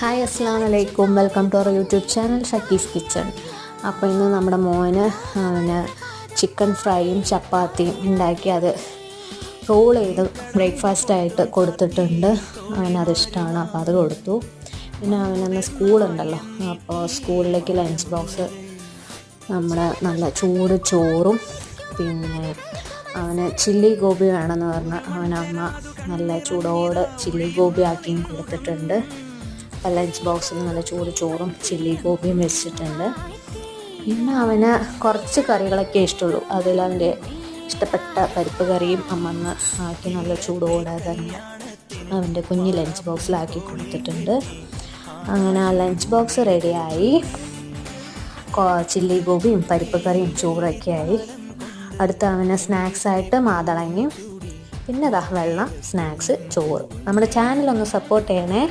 Hi അസ്സലാമു അലൈക്കും. Welcome to our YouTube channel Shakki's kitchen. അപ്പോൾ ഇന്ന് നമ്മുടെ മോന് ചിക്കൻ ഫ്രൈയും ചപ്പാത്തിയും ഉണ്ടാക്കി അത് റോൾ ചെയ്ത് ബ്രേക്ക്ഫാസ്റ്റായിട്ട് കൊടുത്തിട്ടുണ്ട്. അവനതിഷ്ടമാണ്, അപ്പോൾ അത് കൊടുത്തു. പിന്നെ അവനന്ന് സ്കൂളുണ്ടല്ലോ, അപ്പോൾ സ്കൂളിലേക്ക് ലഞ്ച് ബോക്സ് നമ്മുടെ നല്ല ചൂട് ചോറും പിന്നെ അവന് ചില്ലി ഗോബി വേണമെന്ന് പറഞ്ഞ് അവനമ്മ നല്ല ചൂടോടെ ചില്ലി ഗോബി ആക്കിയും കൊടുത്തിട്ടുണ്ട്. അപ്പോൾ ലഞ്ച് ബോക്സിൽ നല്ല ചൂട് ചോറും ചില്ലി ഗോപിയും വെച്ചിട്ടുണ്ട്. പിന്നെ അവന് കുറച്ച് കറികളൊക്കെ ഇഷ്ടമുള്ളൂ. അതിലവൻ്റെ ഇഷ്ടപ്പെട്ട പരിപ്പ് കറിയും അമ്മന്ന് ആക്കി നല്ല ചൂടോടെ തന്നെ അവൻ്റെ കുഞ്ഞ് ലഞ്ച് ബോക്സിലാക്കി കൊടുത്തിട്ടുണ്ട്. അങ്ങനെ ആ ലഞ്ച് ബോക്സ് റെഡിയായി. ചില്ലി ഗോപിയും പരിപ്പ് കറിയും ചോറൊക്കെ ആയി. അടുത്ത അവന് സ്നാക്സായിട്ട് മാതളങ്ങയും പിന്നെ വെള്ളം, സ്നാക്സ്, ചോറ്. നമ്മുടെ ചാനലൊന്ന് സപ്പോർട്ട് ചെയ്യണേ.